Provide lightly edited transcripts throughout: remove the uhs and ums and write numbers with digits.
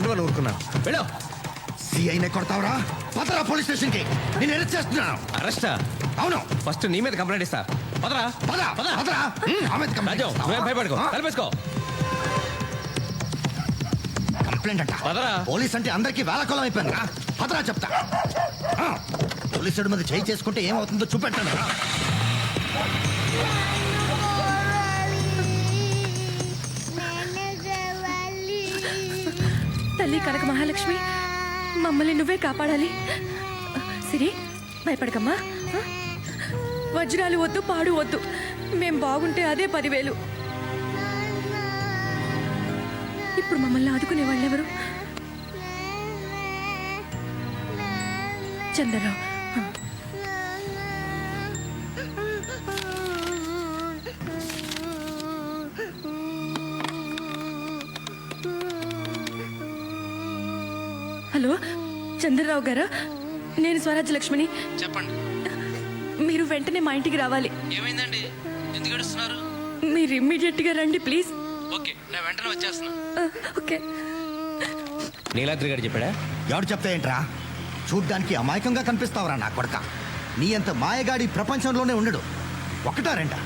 అందువల్ల ఊరుకున్నాను. వెళ్ళు. సిఐనే కొడతావురా? పదరా పోలీస్ స్టేషన్ కి, నేను అరెస్ట్ చేస్తున్నాను. అరెస్టా? అవును. ఫస్ట్ నీ మీద కంప్లైంట్ ఇస్తా. పదరా. పదరా. రాజు నువ్వేం భయపడుకో, కలిపేసుకో. కంప్లైంట్ అంట. పదరా. పోలీస్ అంటే అందరికీ వేళకోళం అయిపోయిందిరా. పదరా చెప్తా. పోలీసుడి మీద చేయి చేసుకుంటే ఏమవుతుందో చూపెట్టాను. తల్లి కనక మహాలక్ష్మి, మమ్మల్ని నువ్వే కాపాడాలి. సిరి, భయపడకమ్మా. వజ్రాలు వద్దు, పాడు వద్దు. మేం బాగుంటే అదే 10,000. ఇప్పుడు మమ్మల్ని ఆదుకునే వాళ్ళెవరు? చంద్రరావు. హలో, చంద్రరావు గారా? నేను స్వరాజ్యలక్ష్మిని. చెప్పండి. మీరు వెంటనే మా ఇంటికి రావాలి. ఏమైందండి? ఎందుకు ఏడుస్తున్నారు? మీరు ఇమ్మీడియట్ గా రండి ప్లీజ్. ఓకే, నేను వెంటనే వచ్చేస్తున్నా. ఓకే. నీలాద్రి గారు చెప్పాడా? ఎవడు చెప్తా ఏంట్రా? చూడ్డానికి అమాయకంగా కనిపిస్తావురా నా కొడక. నీ అంత మాయగాడి ప్రపంచంలోనే ఉండడు. ఒకటా రెండా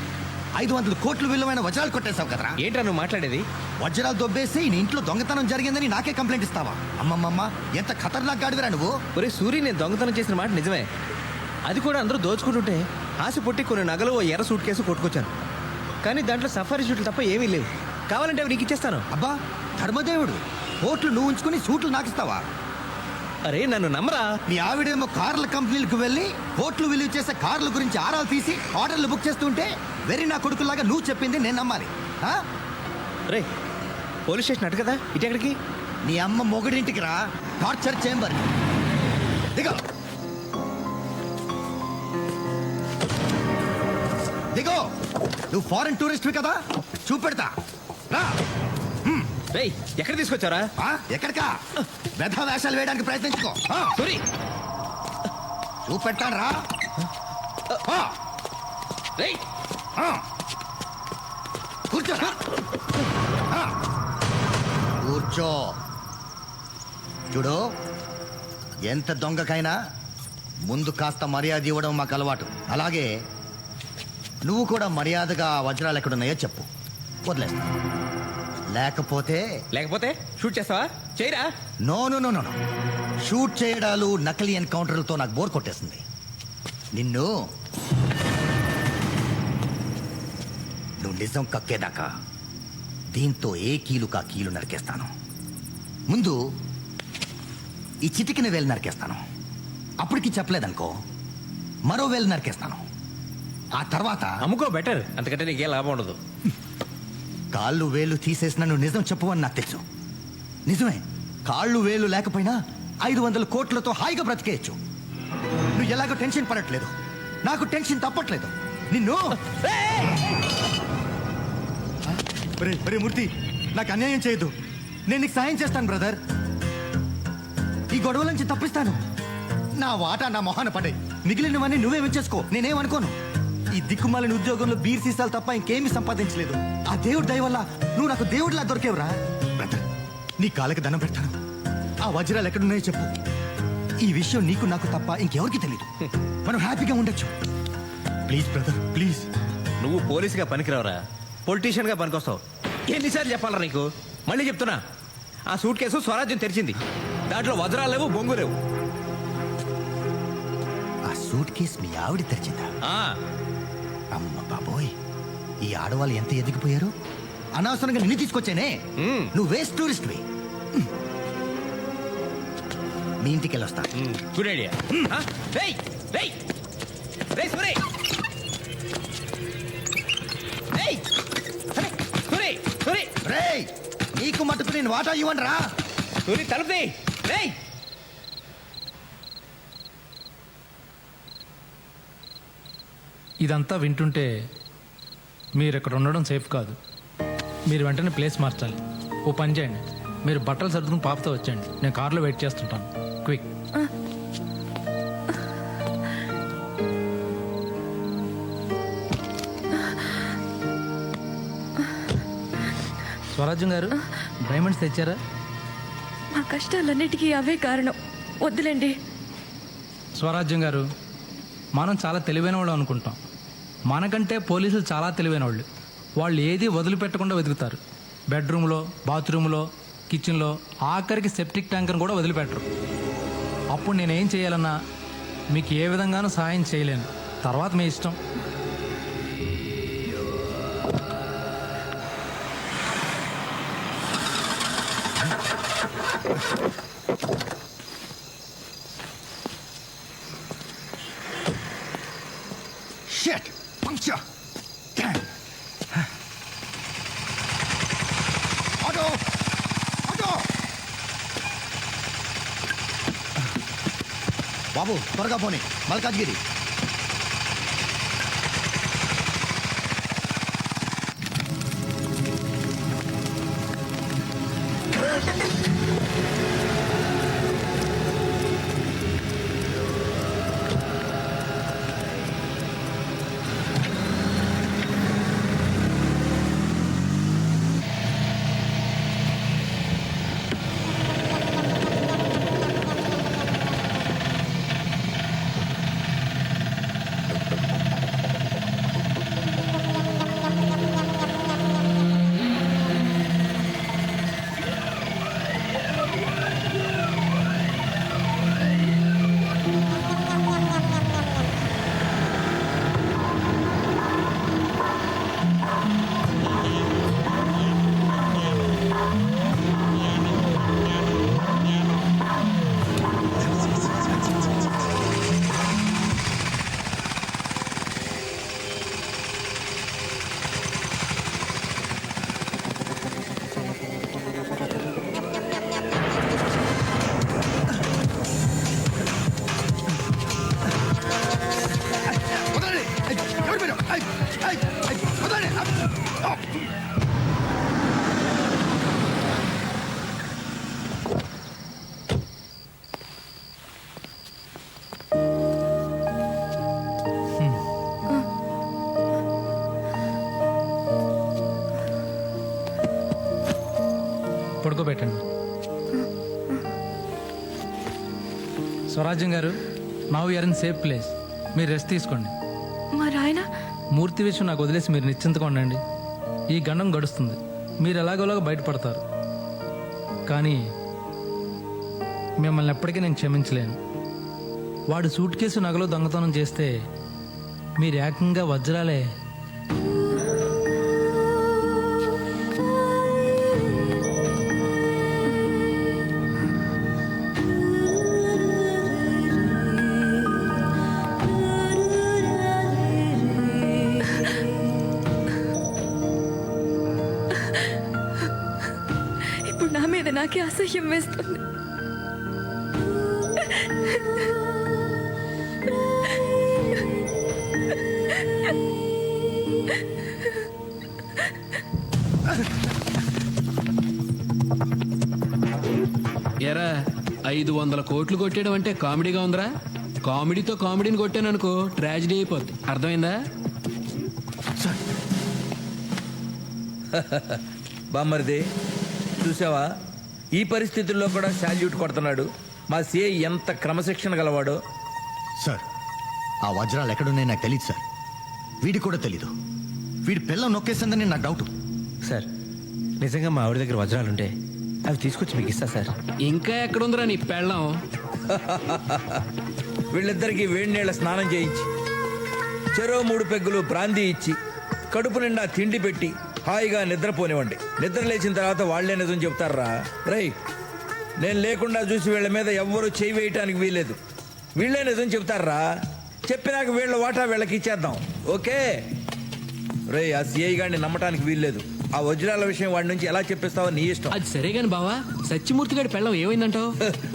500 కోట్లు విలువైన వజ్రాలు కొట్టేశావు కదరా. ఏంట్రా నువ్వు మాట్లాడేది? వజ్రాలు దొబ్బేసి నీ ఇంట్లో దొంగతనం జరిగిందని నాకే కంప్లైంట్ ఇస్తావా? అమ్మమ్మమ్మ, ఎంత ఖతర్నాక్ గాడివిరా నువ్వు. ఒరే సూరి, నేను దొంగతనం చేసిన మాట నిజమే. అది కూడా అందరూ దోచుకుంటుంటే ఆశ పుట్టి కొన్ని నగలు, ఓ ఎర్ర సూట్ కేసు కొట్టుకొచ్చాను. కానీ దాంట్లో సఫారీ షూట్లు తప్ప ఏమీ లేవు. కావాలంటే అవి నీకు ఇచ్చేస్తాను. అబ్బా ధర్మదేవుడు, కోట్లు నువ్వు ఉంచుకుని సూట్లు నాకిస్తావా? అరే నన్ను నమ్మరా. నీ ఆవిడేమో కార్ల కంపెనీలకు వెళ్ళి కోట్లు విలువ చేసే కార్ల గురించి ఆరాలు తీసి ఆర్డర్లు బుక్ చేస్తుంటే వెరీ నా కొడుకులాగా నువ్వు చెప్పింది నేను నమ్మాలి? రే, పోలీస్ స్టేషన్ అటు కదా, ఇటు ఎక్కడికి? నీ అమ్మ మొగుడింటికి రా, టార్చర్ చేంబర్. దిగో దిగో. నువ్వు ఫారెన్ టూరిస్ట్వి కదా, చూపెడతా రా. రేయ్, ఎక్కడ తీసుకొచ్చారా? ఎక్కడికా? వ్యధ వేషాలు వేయడానికి ప్రయత్నించుకో. సూరి, చూపెట్టాను రా. రేయ్, కూర్చోరా. కూర్చో. చూడు, ఎంత దొంగకైనా ముందు కాస్త మర్యాద ఇవ్వడం మాకు అలవాటు. అలాగే నువ్వు కూడా మర్యాదగా వజ్రాలు ఎక్కడున్నాయో చెప్పు, వదిలేస్తా. లేకపోతే షూట్ చేస్తావా? చేయరా. No no no no, shoot చేయడాలు, నకిలీ ఎన్కౌంటర్లతో నాకు బోర్ కొట్టేసింది. నువ్వు నిజం కక్కేదాకా దీంతో ఏ కీలు కా కీలు నరికేస్తాను. ముందు ఈ చిటికిన వేలు నరికేస్తాను. అప్పటికి చెప్పలేదనుకో, మరో వేలు నరికేస్తాను. ఆ తర్వాత అమ్ముకో, బెటర్. అంతకంటే నీకే లాభం ఉండదు. కాళ్ళు వేలు తీసేసిన నువ్వు నిజం చెప్పవని నాకు తెలుసు. నిజమే, కాళ్ళు వేలు లేకపోయినా 500 కోట్లతో హాయిగా బ్రతికేయచ్చు. నువ్వు ఎలాగో టెన్షన్ పడట్లేదు, నాకు టెన్షన్ తప్పట్లేదు. నిన్ను మూర్తి, నాకు అన్యాయం చేయదు. నేను నీకు సాయం చేస్తాను బ్రదర్. ఈ గొడవల నుంచి తప్పిస్తాను. నా వాటా నా మొహాన పడే, మిగిలినవన్నీ నువ్వే ఉంచేసుకో, నేనేమనుకోను. ఈ దిక్కుమాలిన ఉద్యోగంలో బీర్ సీసాలు తప్ప ఇంకేమీ సంపాదించలేదు. ఆ దేవుడి దయ వల్ల నువ్వు నాకు దేవుడిలా దొరికేవురా. బ్రదర్, నీ కాళ్ళకి దండం పెడతాను. ఆ వజ్రాలు ఎక్కడున్నాయో చెప్పు. ఈ విషయం నీకు నాకు తప్ప ఇంకెవరికి తెలీదు. మనం హ్యాపీగా ఉండొచ్చు. Please brother, please. నువ్వు పోలీసుగా పనికిరావురా, పొలిటీషియన్ గా పనికొస్తావు. ఎన్నిసార్లు చెప్పాలరా నీకు? మళ్ళీ చెప్తున్నా, ఆ సూట్ కేసు స్వరాజ్యం తెరిచింది. దాంట్లో వజ్రాలు లేవు, బొంగు లేవు. ఆ సూట్ కేసు మీ ఆవిడ తెరిచిందా? అమ్మ బాబోయ్, ఈ ఆడవాళ్ళు ఎంత ఎదిగిపోయారు. అనవసరంగా నిన్ను తీసుకొచ్చానే. నువ్వు వేస్ట్ టూరిస్ట్వి. మీ ఇంటికి వెళ్ళొస్తా. Good idea. నీకు మటుకు నేను వాటా ఇవ్వండి రా. తలుపు. ఇదంతా వింటుంటే మీరు ఇక్కడ ఉండడం సేఫ్ కాదు. మీరు వెంటనే ప్లేస్ మార్చాలి. ఓ పని చేయండి, మీరు బట్టలు సర్దుకుని పాపతో వచ్చేయండి. నేను కార్లో వెయిట్ చేస్తుంటాను. క్విక్. స్వరాజ్యం గారు, డైమండ్స్ తెచ్చారా? మాకు కష్టాలన్నిటికీ అవే కారణం. వద్దులేండి. స్వరాజ్యం గారు, మనం చాలా తెలివైన వాళ్ళు అనుకుంటాం. మనకంటే పోలీసులు చాలా తెలివైన వాళ్ళు. వాళ్ళు ఏది వదిలిపెట్టకుండా వెతుకుతారు. బెడ్రూమ్లో, బాత్రూంలో, కిచెన్లో, ఆఖరికి సెప్టిక్ ట్యాంకర్ని కూడా వదిలిపెట్టరు. అప్పుడు నేనేం చేయాలన్నా మీకు ఏ విధంగానూ సహాయం చేయలేను. తర్వాత మీ ఇష్టం. Shit! Puncture! Damn! Auto! Auto! బాబు త్వరగా పోనీ, మల్కాజ్గిరి. పడుకోబెట్టండి. స్వరాజ్యం గారు, now you're in safe place. మీరు రెస్ట్ తీసుకోండి. మరి ఆయన మూర్తి విషయం నాకు వదిలేసి మీరు నిశ్చింతగా ఉండండి. ఈ గండం గడుస్తుంది, మీరు ఎలాగోలాగా బయటపడతారు. కానీ మిమ్మల్ని ఎప్పటికీ నేను క్షమించలేను. వాడు సూట్ కేసు నగలో దొంగతనం చేస్తే మీరు ఏకంగా వజ్రాలే. ఇప్పుడు నా మీద నాకే అసహ్యం వేస్తుంది. ఎరా 500 కోట్లు కొట్టేయడం అంటే కామెడీగా ఉందిరా. కామెడీతో కామెడీని కొట్టాననుకో ట్రాజిడీ అయిపోద్ది. అర్థమైందా? బామ్మరిది, చూసావా ఈ పరిస్థితుల్లో కూడా శాల్యూట్ కొడుతున్నాడు. మా సిఐ ఎంత క్రమశిక్షణ గలవాడో. సార్, ఆ వజ్రాలు ఎక్కడున్నాయి నాకు తెలియదు సార్. వీడికి కూడా తెలీదు. వీడి పిల్లం నొక్కేసిందని నాకు డౌట్. సార్, నిజంగా మా ఆవిడ దగ్గర వజ్రాలుంటే అవి తీసుకొచ్చి మీకు ఇస్తా సార్. ఇంకా ఎక్కడుందిరా నీ పెళ్ళం? వీళ్ళిద్దరికీ వేడి నీళ్ళ స్నానం చేయించి, చెరో 3 పెగ్గులు బ్రాందీ ఇచ్చి, కడుపు నిండా తిండి పెట్టి హాయిగా నిద్రపోనివ్వండి. నిద్ర లేచిన తర్వాత వాళ్లే నిజం చెప్తారా. రై, నేను లేకుండా చూసి వీళ్ళ మీద ఎవ్వరూ చేయి వేయటానికి వీలేదు. వీళ్ళే నిజం చెప్తారా. చెప్పినాక వీళ్ళ వాటా వీళ్ళకి ఇచ్చేద్దాం. ఓకే రే, ఆ సిఐ గారిని నమ్మటానికి వీల్లేదు. ఆ వజ్రాల విషయం వాడి నుంచి ఎలా చెప్పిస్తావో నీ ఇష్టం. అది సరే గాని బావా, సత్యమూర్తి గారి పెళ్ళం ఏమైందంటావు?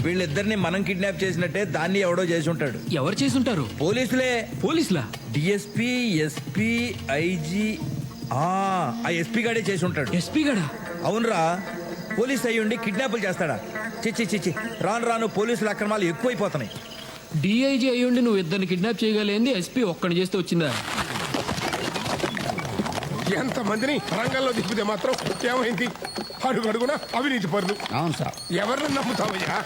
వీళ్ళిద్దరిని మనం కిడ్నాప్ చేసినట్టే దాన్ని ఎవడో చేసి ఉంటాడు. ఎవరు చేసుంటారు? పోలీసులే. పోలీసులా? DSP, SP, IG. ఆ ఎస్పీ గాడే చేసి ఉంటాడు. ఎస్పీ గడా? అవునరా, పోలీస్ అయ్యుండి కిడ్నాపులు చేస్తాడా? చిచ్చి రాను రాను పోలీసుల అక్రమాలు ఎక్కువైపోతున్నాయి. డిఐజీ అయ్యుండి నువ్వు ఇద్దరిని కిడ్నాప్ చేయగలేంది ఎస్పీ ఒక్కడిని చేస్తే వచ్చిందా? ఎంతమందిని రంగంలో దిప్పితే మాత్రం ఏమైంది? అడుగడుగున అవినీతి పరులు. అవును సార్. ఎవరిని నమ్ముతావయ్యా?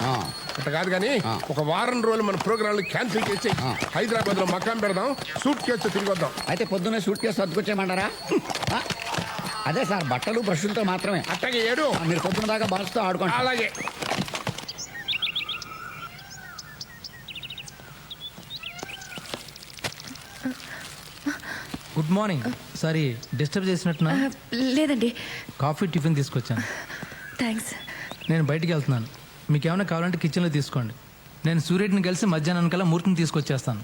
అట్ట కాదు కానీ ఒక వారం రోజులు మన ప్రోగ్రాంలు క్యాన్సిల్ చేసి హైదరాబాద్ లో మకాం పెడదాం, సూట్ కేసు తిరిగి వద్దాం. అయితే పొద్దున్నే సూట్ కేసు సర్దుకొచ్చేయమంటారా? అదే సార్, బట్టలు బ్రష్లతో మాత్రమే. అట్టగే ఏడు. మీరు పొద్దున దాకా బాల్స్తో ఆడుకోండి. అలాగే. Good morning. సారీ డిస్టర్బ్ చేసినట్టున్నా. లేదండి, కాఫీ టిఫిన్ తీసుకొచ్చాను. థ్యాంక్స్. నేను బయటికి వెళ్తున్నాను. మీకు ఏమైనా కావాలంటే కిచెన్లో తీసుకోండి. నేను సూర్యుడిని కలిసి మధ్యాహ్నం కల్లా మూర్తిని తీసుకొచ్చేస్తాను.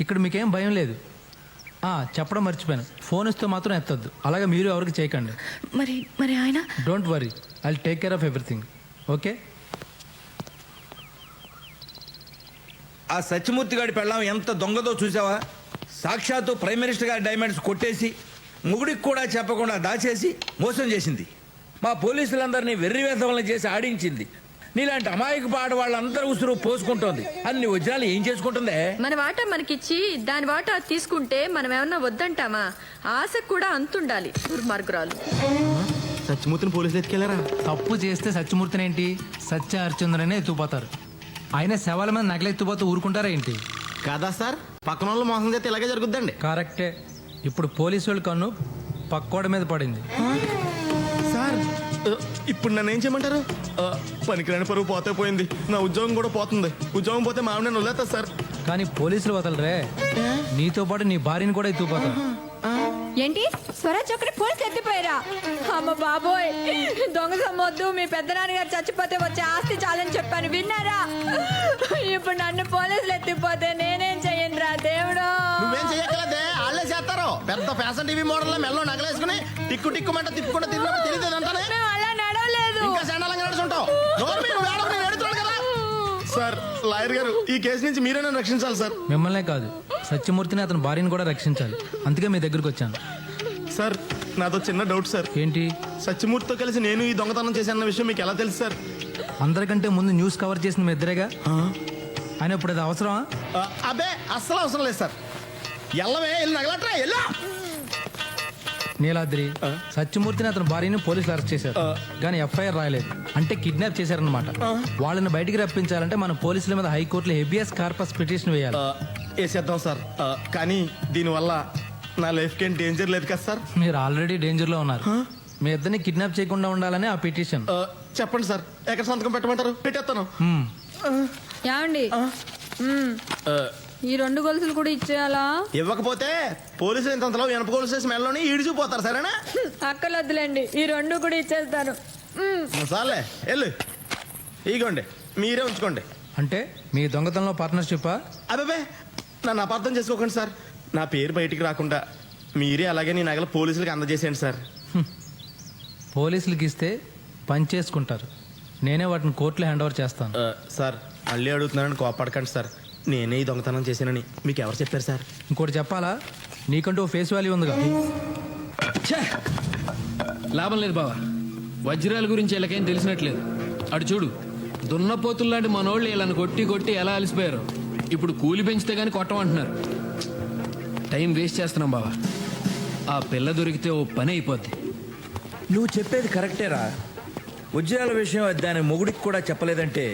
ఇక్కడ మీకేం భయం లేదు. చెప్పడం మర్చిపోయాను, ఫోన్ ఇస్తే మాత్రం ఎత్తద్దు. అలాగే మీరు ఎవరికి చేయకండి. మరి మరి ఆయన? Don't worry, I take care of everything. Okay. ఆ సత్యమూర్తి గారి పెళ్ళాం ఎంత దొంగదో చూసావా? సాక్షాత్తు ప్రైమ్ మినిస్టర్ గారి డైమండ్స్ కొట్టేసి ముగుడికి కూడా చెప్పకుండా దాచేసి మోసం చేసింది. మా పోలీసులందరినీ వెర్రి వేధవలను చేసి ఆడించింది. నీలాంటి అమాయక పాట వాళ్ళందరూ ఉసురు పోసుకుంటోంది. అన్ని వజ్రాలు ఏం చేసుకుంటుందే? మన వాటా మనకిచ్చి దాని వాటా తీసుకుంటే మనం ఏమన్నా వద్దంటామా? ఆశకు కూడా అంతుండాలి. దుర్మార్గురాలు. సత్యమూర్తిని పోలీసులు ఎత్తుకెళ్లారా? తప్పు చేస్తే సత్యమూర్తిని ఏంటి, సత్య హరిచంద్రనే ఎత్తుకుపోతారు. ఆయన శవాల మీద నగలెత్తుపోతూ ఊరుకుంటారా ఏంటి? కాదా సార్, పక్కన వాళ్ళు మోసం చేస్తే ఇలాగే జరుగుద్దండి. కరెక్టే. ఇప్పుడు పోలీసు వాళ్ళ కన్ను పక్కోడి మీద పడింది. సార్ ఇప్పుడు నన్ను ఏం చేయమంటారు? పనికిరాని పరువు పోతే పోయింది, నా ఉద్యోగం కూడా పోతుంది. ఉద్యోగం పోతే మా ఆవిడ వదిలేస్తారు సార్. కానీ పోలీసులు వదలరే, నీతో పాటు నీ భార్యని కూడా ఎత్తుకుపోతారు. ఏంటి స్వరాజ్ ఒకటి పోలీసు ఎత్తిపోయారా? అమ్మ బాబోయ్, దొంగ సమ్మొద్దు. మీ పెద్ద నాన్నగారు చచ్చిపోతే వచ్చే ఆస్తి చాలని చెప్పాను, విన్నారా? ఇప్పుడు నన్ను పోలీసులు ఎత్తిపోతే నేనేం చెయ్యను రా దేవుడు. నువ్వేం చెయ్యగలదే, వాళ్ళే చేస్తారు. పెద్ద ఫ్యాషన్ టీవీ మోడల్ మెల్లో నగలేసుకుని టిక్కు టిక్కుమంట తిప్పుకుంటే తిరిగినప్పుడు తెలియదు అంటానే. మేము అలా నడవలేదు. ఇంకా శాండాలంగా నడుచుంటావు. సార్ లాయర్ గారు, ఈ కేసు నుంచి మీరే నన్ను రక్షించాలి సార్. మిమ్మల్నే కాదు, సత్యమూర్తిని అతని భార్యని కూడా రక్షించాలి. అందుకే మీ దగ్గరికి వచ్చాను. సార్ నాతో చిన్న డౌట్ సార్. ఏంటి? సత్యమూర్తితో కలిసి నేను ఈ దొంగతనం చేశాన్న విషయం మీకు ఎలా తెలుసు సార్? అందరికంటే ముందు న్యూస్ కవర్ చేసిన మీ ఇద్దరేగా. ఆయన ఇప్పుడు అది అవసరమా? అబ్బే అస్సలు అవసరం లేదు సార్. ఎల్లవే వెళ్ళి నగలట్రా ఎల్లా. నీలాద్రి, సత్యమూర్తిని అతని భార్యని పోలీసులు అరెస్ట్ చేశారు, కానీ ఎఫ్ఐఆర్ రాయలేదు. అంటే కిడ్నాప్ చేశారన్నమాట. వాళ్ళని బయటికి రప్పించాలంటే మన పోలీసుల మీద హైకోర్టులో హెబియస్ కార్పస్ పిటిషన్ వేయాలి. వేసేద్దాం సార్. కానీ దీనివల్ల నా లైఫ్కి ఏం డేంజర్ లేదు కదా సార్? మీరు ఆల్రెడీ డేంజర్ లో ఉన్నారు. మీ ఇద్దరిని కిడ్నాప్ చేయకుండా ఉండాలని ఆ పిటిషన్. చెప్పండి సార్, ఎక్కడ సంతకం పెట్టమంటారు? పెట్టేస్తాను. ఏమండి, ఈ 2 గొలుసులు కూడా ఇచ్చేయాలా? ఇవ్వకపోతే పోలీసులు ఇంతలో వెనప గొలుసు చేసి మెల్లలోని ఈడిచిపోతారు. సరేనా? అక్కలొద్దులేండి, ఈ 2 కూడా ఇచ్చేస్తాను. సార్లే వెళ్ళు. ఇగోండి, మీరే ఉంచుకోండి. అంటే మీ దొంగతనంలో పార్ట్నర్షిప్పా? అబ్బాబే నన్ను అపార్థం చేసుకోకండి సార్. నా పేరు బయటికి రాకుండా మీరే అలాగే నీ నగలు పోలీసులకు అందజేసేయండి సార్. పోలీసులకి ఇస్తే పని చేసుకుంటారు. నేనే వాటిని కోర్టులో హ్యాండ్ ఓవర్ చేస్తాను. సార్ మళ్ళీ అడుగుతున్నానని కోపడకండి సార్. నేనే ఈ దొంగతనం చేశానని మీకు ఎవరు చెప్పారు సార్? ఇంకోటి చెప్పాలా? నీకంటూ ఫేస్ వాల్యూ ఉందిగా. ఛే! లాభం లేదు బావా, వజ్రాల గురించి వీళ్ళకేం తెలిసినట్లేదు. అటు చూడు, దున్నపోతుల్లాంటి మనోళ్ళు వీళ్ళని కొట్టి కొట్టి ఎలా అలసిపోయారు. ఇప్పుడు కూలి పెంచితే గానీ కొట్టమంటున్నారు. టైం వేస్ట్ చేస్తున్నాం బావా. ఆ పిల్ల దొరికితే ఓ పని అయిపోద్ది. నువ్వు చెప్పేది కరెక్టేరా. వజ్రాల విషయం దాని మొగుడికి కూడా చెప్పలేదంటే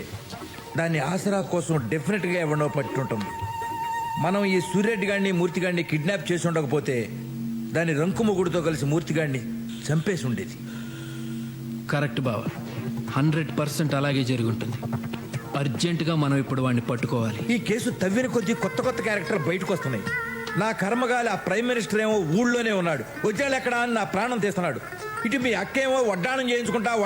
దాన్ని ఆసరా కోసం డెఫినెట్గా ఎవడో పట్టుంటుంది. మనం ఈ సూర్యరెడ్డి గారిని మూర్తిగాడిని కిడ్నాప్ చేసి ఉండకపోతే దాని రంకు మొగుడితో కలిసి మూర్తిగాడిని చంపేసి ఉండేది. కరెక్ట్ బావా, 100% అలాగే జరిగి ఉంటుంది. అర్జెంటుగా మనం ఇప్పుడు వాడిని పట్టుకోవాలి. ఈ కేసు తవ్విన కొద్దీ కొత్త కొత్త క్యారెక్టర్లు బయటకు వస్తున్నాయి. నా కర్మగాలి ఆ ప్రైమ్ మినిస్టర్ ఏమో ఊళ్ళోనే ఉన్నాడు, వజ్రాలు ఎక్కడా అని నా ప్రాణం తీస్తున్నాడు. ఇటు మీ అక్కేమో వడ్డాణం చేయించుకుంటా